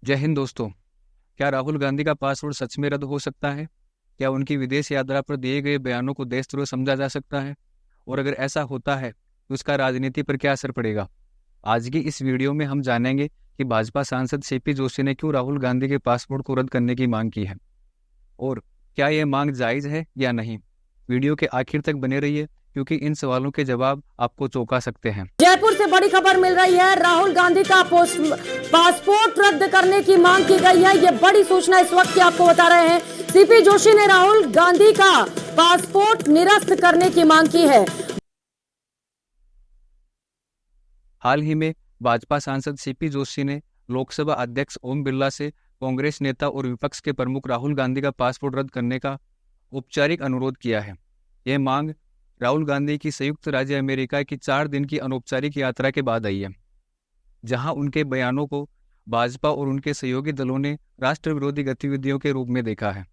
जय हिंद दोस्तों। क्या राहुल गांधी का पासपोर्ट सच में रद्द हो सकता है? क्या उनकी विदेश यात्रा पर दिए गए बयानों को देशद्रोह समझा जा सकता है? और अगर ऐसा होता है तो उसका राजनीति पर क्या असर पड़ेगा? आज की इस वीडियो में हम जानेंगे कि भाजपा सांसद सीपी जोशी ने क्यों राहुल गांधी के पासपोर्ट को रद्द करने की मांग की है और क्या यह मांग जायज है या नहीं। वीडियो के आखिर तक बने रहिए क्योंकि इन सवालों के जवाब आपको चौंका सकते हैं। जयपुर से बड़ी खबर मिल रही है। राहुल गांधी का पासपोर्ट रद्द करने की मांग की गई है। ये बड़ी सूचना इस वक्त की आपको बता रहे हैं। सीपी जोशी ने राहुल गांधी का पासपोर्ट निरस्त करने की मांग की है। हाल ही में भाजपा सांसद सीपी जोशी ने लोकसभा अध्यक्ष ओम बिरला से कांग्रेस नेता और विपक्ष के प्रमुख राहुल गांधी का पासपोर्ट रद्द करने का औपचारिक अनुरोध किया है। यह मांग राहुल गांधी की संयुक्त राज्य अमेरिका की 4 दिन की अनौपचारिक यात्रा के बाद आई है, जहां उनके बयानों को भाजपा और उनके सहयोगी दलों ने राष्ट्र विरोधी गतिविधियों के रूप में देखा है।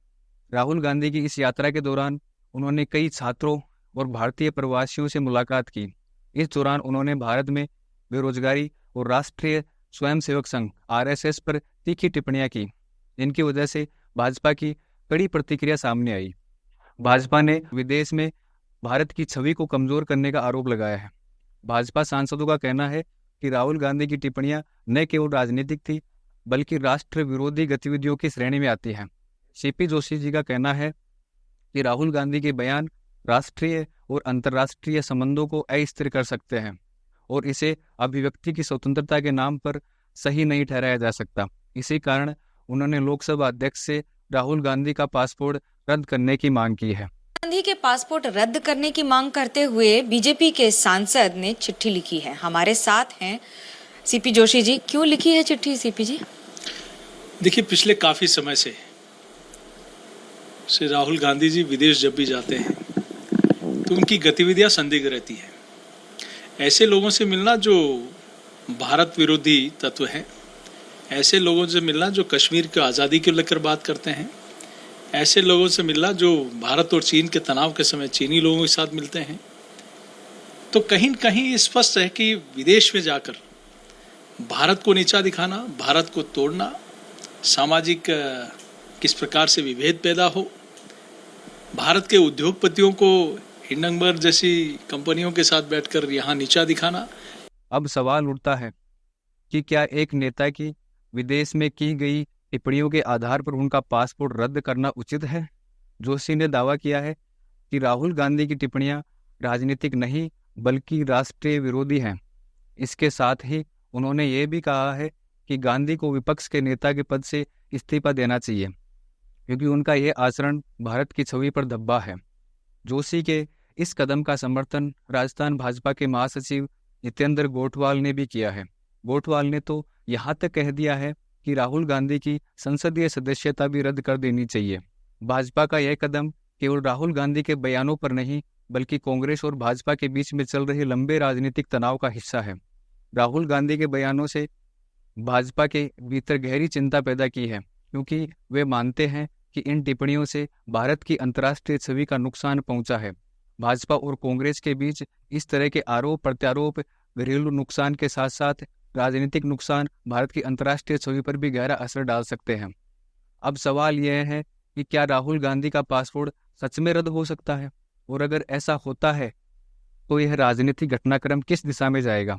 राहुल गांधी की इस यात्रा के दौरान उन्होंने कई छात्रों और भारतीय प्रवासियों से मुलाकात की। इस दौरान उन्होंने भारत में बेरोजगारी और राष्ट्रीय स्वयंसेवक संघ आरएसएस पर तीखी टिप्पणियां की, जिनकी वजह से भाजपा की कड़ी प्रतिक्रिया सामने आई। भाजपा ने विदेश में भारत की छवि को कमजोर करने का आरोप लगाया है। भाजपा सांसदों का कहना है कि राहुल गांधी की टिप्पणियां न केवल राजनीतिक थी बल्कि राष्ट्र विरोधी गतिविधियों की श्रेणी में आती हैं। सीपी जोशी जी का कहना है कि राहुल गांधी के बयान राष्ट्रीय और अंतर्राष्ट्रीय संबंधों को अस्थिर कर सकते हैं और इसे अभिव्यक्ति की स्वतंत्रता के नाम पर सही नहीं ठहराया जा सकता। इसी कारण उन्होंने लोकसभा अध्यक्ष से राहुल गांधी का पासपोर्ट रद्द करने की मांग की है। गांधी के पासपोर्ट रद्द करने की मांग करते हुए बीजेपी के सांसद ने चिट्ठी लिखी है। हमारे साथ हैं सीपी जोशी जी। क्यों लिखी है चिट्ठी सीपी जी? देखिए, पिछले काफी समय से श्री राहुल गांधी जी विदेश जब भी जाते हैं तो उनकी गतिविधियां संदिग्ध रहती हैं। ऐसे लोगों से मिलना जो भारत विरोधी तत्व हैं, ऐसे लोगों से मिलना जो कश्मीर की आज़ादी को लेकर बात करते हैं, ऐसे लोगों से मिलना जो भारत और चीन के तनाव के समय चीनी लोगों के साथ मिलते हैं, तो कहीं न कहीं स्पष्ट है कि विदेश में जाकर भारत को नीचा दिखाना, भारत को तोड़ना, सामाजिक किस प्रकार से विभेद पैदा हो, भारत के उद्योगपतियों को हिंडनबर्ग जैसी कंपनियों के साथ बैठकर यहाँ नीचा दिखाना। अब सवाल उठता है कि क्या एक नेता की विदेश में की गई टिप्पणियों के आधार पर उनका पासपोर्ट रद्द करना उचित है? जोशी ने दावा किया है कि राहुल गांधी की टिप्पणियां राजनीतिक नहीं बल्कि राष्ट्रीय विरोधी हैं। इसके साथ ही उन्होंने ये भी कहा है कि गांधी को विपक्ष के नेता के पद से इस्तीफा देना चाहिए क्योंकि उनका यह आचरण भारत की छवि पर धब्बा है। जोशी के इस कदम का समर्थन राजस्थान भाजपा के महासचिव जितेंद्र गोठवाल ने भी किया है। गोठवाल ने तो यहाँ तक कह दिया है कि राहुल गांधी की संसदीय सदस्यता भी रद्द कर देनी चाहिए। भाजपा का यह कदम केवल राहुल गांधी के बयानों पर नहीं बल्कि कांग्रेस और भाजपा के बीच में चल रहे लंबे राजनीतिक तनाव का हिस्सा है। राहुल गांधी के बयानों से भाजपा के भीतर गहरी चिंता पैदा की है क्योंकि वे मानते हैं कि इन टिप्पणियों से भारत की अंतर्राष्ट्रीय छवि का नुकसान पहुंचा है। भाजपा और कांग्रेस के बीच इस तरह के आरोप प्रत्यारोप घरेलू नुकसान के साथ साथ राजनीतिक नुकसान भारत की अंतर्राष्ट्रीय छवि पर भी गहरा असर डाल सकते हैं। अब सवाल यह है कि क्या राहुल गांधी का पासपोर्ट सच में रद्द हो सकता है और अगर ऐसा होता है तो यह राजनीतिक घटनाक्रम किस दिशा में जाएगा।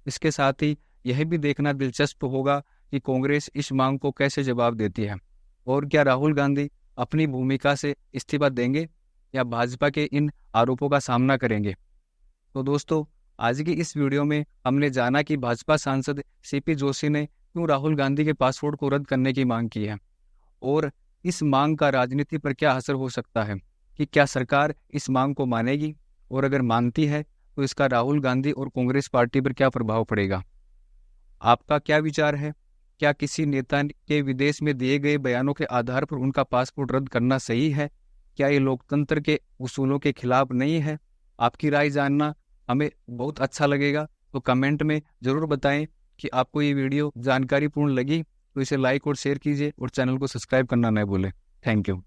इसके साथ ही यह भी देखना दिलचस्प होगा कि कांग्रेस इस मांग को कैसे जवाब देती है और क्या राहुल गांधी अपनी भूमिका से इस्तीफा देंगे या भाजपा के इन आरोपों का सामना करेंगे। तो दोस्तों, आज की इस वीडियो में हमने जाना कि भाजपा सांसद सीपी जोशी ने क्यों राहुल गांधी के पासपोर्ट को रद्द करने की मांग की है और इस मांग का राजनीति पर क्या असर हो सकता है, कि क्या सरकार इस मांग को मानेगी और अगर मानती है तो इसका राहुल गांधी और कांग्रेस पार्टी पर क्या प्रभाव पड़ेगा। आपका क्या विचार है? क्या किसी नेता के विदेश में दिए गए बयानों के आधार पर उनका पासपोर्ट रद्द करना सही है? क्या ये लोकतंत्र के उसूलों के खिलाफ नहीं है? आपकी राय जानना हमें बहुत अच्छा लगेगा, तो कमेंट में जरूर बताएं कि आपको ये वीडियो जानकारीपूर्ण लगी। तो इसे लाइक और शेयर कीजिए और चैनल को सब्सक्राइब करना न भूलें। Thank you.